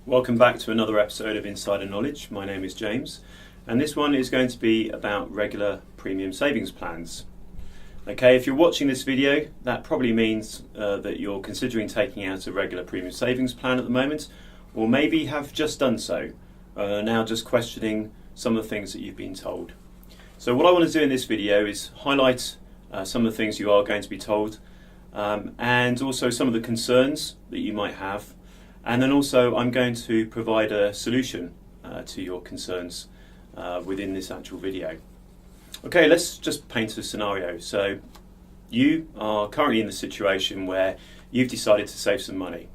Welcome back to another episode of Insider Knowledge. My name is James, and this one is going to be about regular premium savings plans. Okay, if you're watching this video, that probably means that you're considering taking out a regular premium savings plan at the moment, or maybe have just done so, now just questioning some of the things that you've been told. So what I want to do in this video is highlight some of the things you are going to be told, and also some of the concerns that you might have. And then also I'm going to provide a solution to your concerns within this actual video. Okay, let's just paint a scenario. So you are currently in the situation where you've decided to save some money.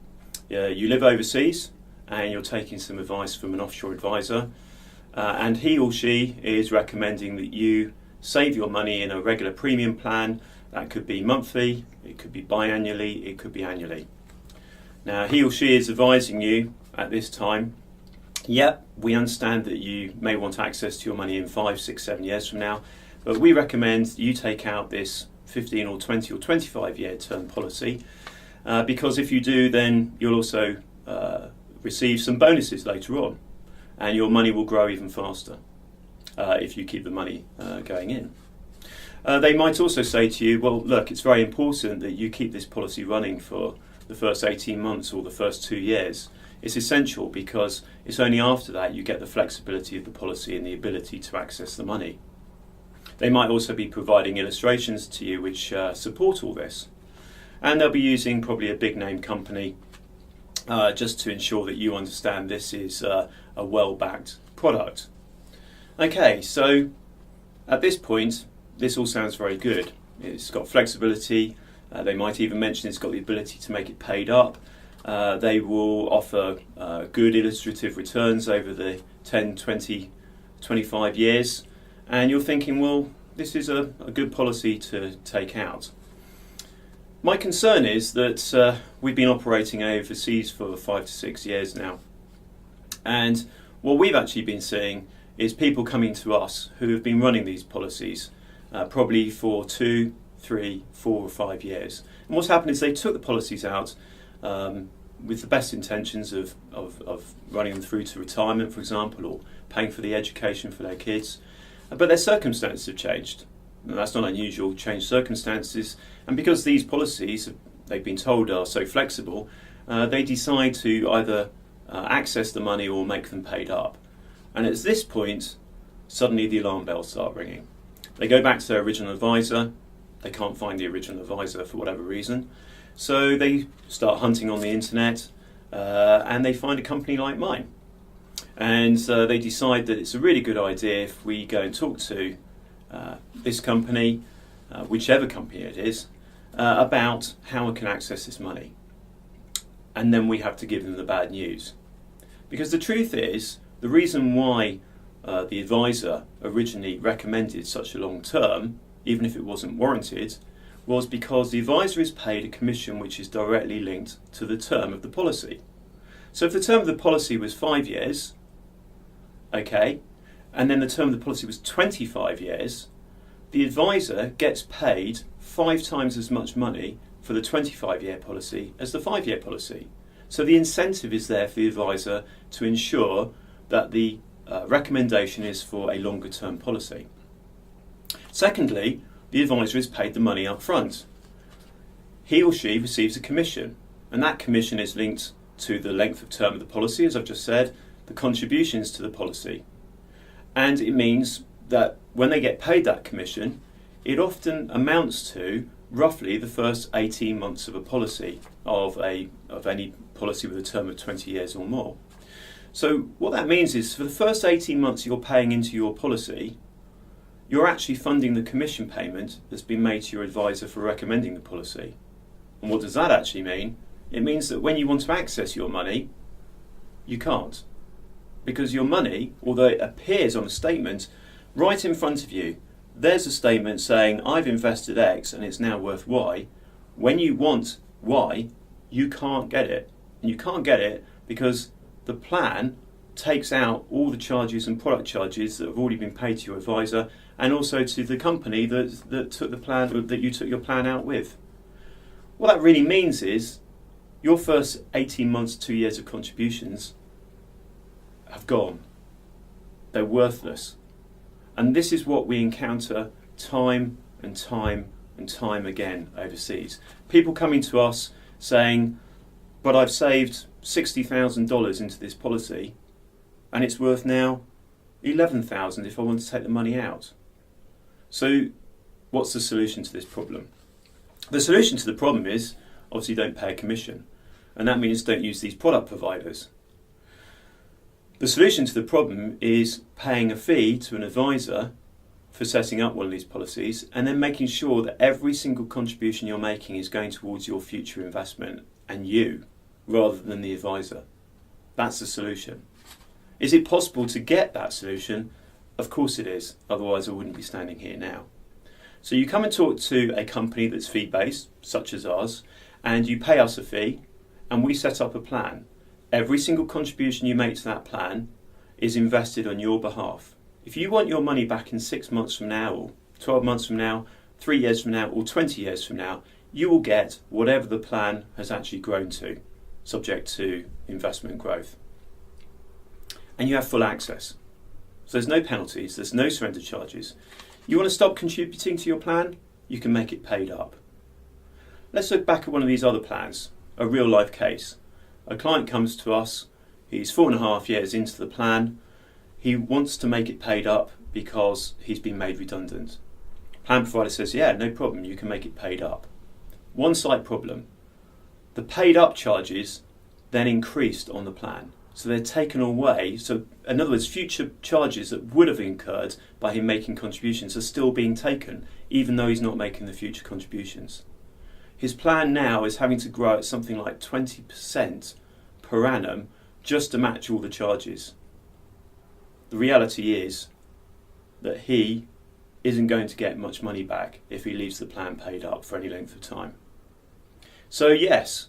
You live overseas and you're taking some advice from an offshore advisor, and he or she is recommending that you save your money in a regular premium plan. That could be monthly, it could be biannually, it could be annually. Now, he or she is advising you at this time, yep, we understand that you may want access to your money in 5, 6, 7 years from now, but we recommend you take out this 15 or 20 or 25 year term policy, because if you do, then you'll also receive some bonuses later on, and your money will grow even faster if you keep the money going in. They might also say to you, well, look, it's very important that you keep this policy running for the first 18 months or the first 2 years. It's essential because it's only after that you get the flexibility of the policy and the ability to access the money. They might also be providing illustrations to you which support all this. And they'll be using probably a big name company just to ensure that you understand this is a well-backed product. Okay, so at this point, this all sounds very good. It's got flexibility. They might even mention it's got the ability to make it paid up. They will offer good illustrative returns over the 10, 20, 25 years. And you're thinking, well, this is a good policy to take out. My concern is that we've been operating overseas for 5 to 6 years now. And what we've actually been seeing is people coming to us who have been running these policies probably for 2, 3, 4 or 5 years. And what's happened is they took the policies out with the best intentions of running them through to retirement, for example, or paying for the education for their kids. But their circumstances have changed. And that's not unusual, changed circumstances. And because these policies, they've been told, are so flexible, they decide to either access the money or make them paid up. And at this point, suddenly the alarm bells start ringing. They go back to their original advisor. They can't find the original advisor for whatever reason. So they start hunting on the internet and they find a company like mine. And they decide that it's a really good idea if we go and talk to this company, whichever company it is, about how we can access this money. And then we have to give them the bad news. Because the truth is, the reason why the advisor originally recommended such a long term, even if it wasn't warranted, was because the advisor is paid a commission which is directly linked to the term of the policy. So if the term of the policy was 5 years, okay, and then the term of the policy was 25 years, the advisor gets paid 5 times as much money for the 25-year policy as the 5-year policy. So the incentive is there for the advisor to ensure that the recommendation is for a longer term policy. Secondly, the advisor is paid the money up front. He or she receives a commission, and that commission is linked to the length of term of the policy, as I've just said, the contributions to the policy. And it means that when they get paid that commission, it often amounts to roughly the first 18 months of a policy, of any policy with a term of 20 years or more. So what that means is for the first 18 months you're paying into your policy, you're actually funding the commission payment that's been made to your advisor for recommending the policy. And what does that actually mean? It means that when you want to access your money, you can't. Because your money, although it appears on a statement right in front of you, there's a statement saying, I've invested X and it's now worth Y. When you want Y, you can't get it. And you can't get it because the plan takes out all the charges and product charges that have already been paid to your advisor, and also to the company that took the plan, that you took your plan out with. What that really means is your first 18 months, 2 years of contributions have gone. They're worthless. And this is what we encounter time and time and time again overseas. People coming to us saying, but I've saved $60,000 into this policy and it's worth now $11,000 if I want to take the money out. So what's the solution to this problem? The solution to the problem is obviously don't pay a commission, and that means don't use these product providers. The solution to the problem is paying a fee to an advisor for setting up one of these policies and then making sure that every single contribution you're making is going towards your future investment and you, rather than the advisor. That's the solution. Is it possible to get that solution? Of course it is, otherwise I wouldn't be standing here now. So you come and talk to a company that's fee-based, such as ours, and you pay us a fee and we set up a plan. Every single contribution you make to that plan is invested on your behalf. If you want your money back in 6 months from now, or 12 months from now, 3 years from now, or 20 years from now, you will get whatever the plan has actually grown to, subject to investment growth. And you have full access. So there's no penalties, there's no surrender charges. You want to stop contributing to your plan? You can make it paid up. Let's look back at one of these other plans, a real life case. A client comes to us, he's 4.5 years into the plan, he wants to make it paid up because he's been made redundant. Plan provider says, yeah, no problem, you can make it paid up. One slight problem, the paid up charges then increased on the plan. So they're taken away. So in other words, future charges that would have incurred by him making contributions are still being taken, even though he's not making the future contributions. His plan now is having to grow at something like 20% per annum just to match all the charges. The reality is that he isn't going to get much money back if he leaves the plan paid up for any length of time. So yes,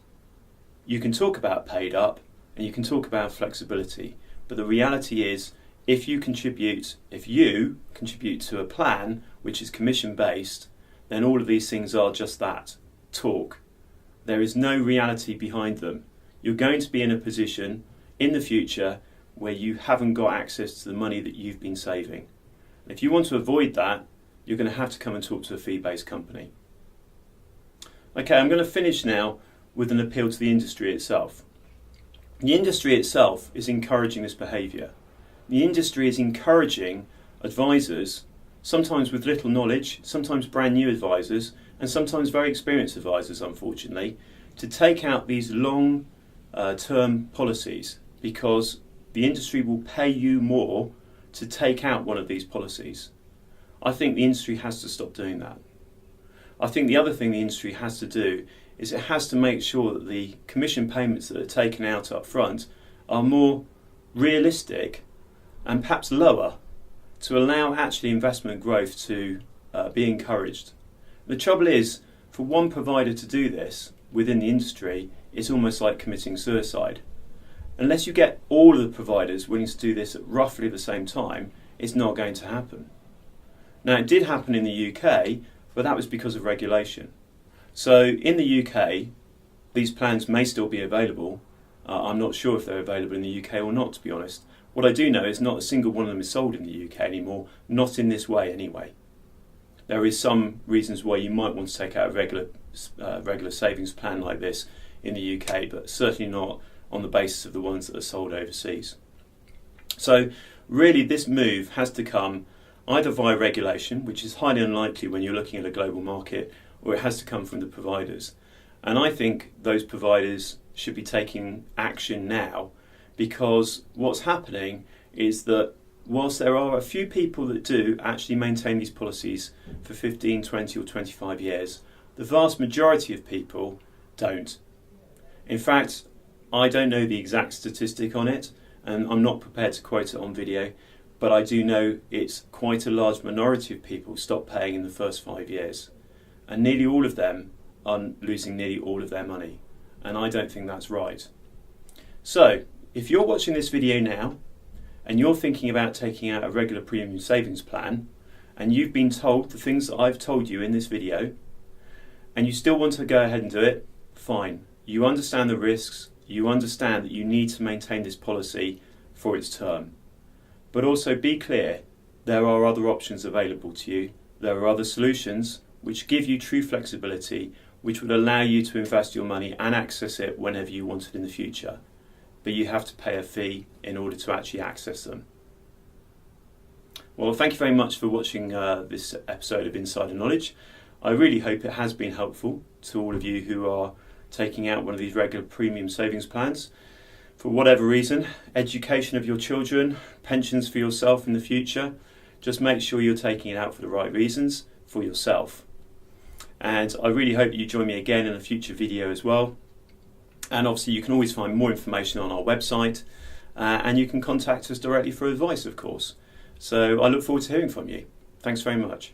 you can talk about paid up, and you can talk about flexibility, but the reality is if you contribute to a plan which is commission based, then all of these things are just that, talk. There is no reality behind them. You're going to be in a position in the future where you haven't got access to the money that you've been saving. And if you want to avoid that, you're going to have to come and talk to a fee-based company. Okay, I'm going to finish now with an appeal to the industry itself. The industry itself is encouraging this behaviour. The industry is encouraging advisors, sometimes with little knowledge, sometimes brand new advisors, and sometimes very experienced advisors, unfortunately, to take out these long-term policies because the industry will pay you more to take out one of these policies. I think the industry has to stop doing that. I think the other thing the industry has to do is it has to make sure that the commission payments that are taken out up front are more realistic and perhaps lower to allow actually investment growth to be encouraged. The trouble is, for one provider to do this within the industry, it's almost like committing suicide. Unless you get all of the providers willing to do this at roughly the same time, it's not going to happen. Now, it did happen in the UK, but that was because of regulation. So in the UK, these plans may still be available. I'm not sure if they're available in the UK or not, to be honest. What I do know is not a single one of them is sold in the UK anymore, not in this way anyway. There is some reasons why you might want to take out a regular savings plan like this in the UK, but certainly not on the basis of the ones that are sold overseas. So really this move has to come either via regulation, which is highly unlikely when you're looking at a global market, or it has to come from the providers. And I think those providers should be taking action now, because what's happening is that whilst there are a few people that do actually maintain these policies for 15, 20 or 25 years, the vast majority of people don't. In fact, I don't know the exact statistic on it, and I'm not prepared to quote it on video, but I do know it's quite a large minority of people stop paying in the first 5 years. And nearly all of them are losing nearly all of their money. And I don't think that's right. So, if you're watching this video now, and you're thinking about taking out a regular premium savings plan, and you've been told the things that I've told you in this video, and you still want to go ahead and do it, fine. You understand the risks, you understand that you need to maintain this policy for its term. But also be clear, there are other options available to you. There are other solutions which give you true flexibility, which would allow you to invest your money and access it whenever you want it in the future. But you have to pay a fee in order to actually access them. Well, thank you very much for watching this episode of Insider Knowledge. I really hope it has been helpful to all of you who are taking out one of these regular premium savings plans. For whatever reason, education of your children, pensions for yourself in the future, just make sure you're taking it out for the right reasons for yourself. And I really hope you join me again in a future video as well. And obviously you can always find more information on our website, and you can contact us directly for advice, of course. So I look forward to hearing from you. Thanks very much.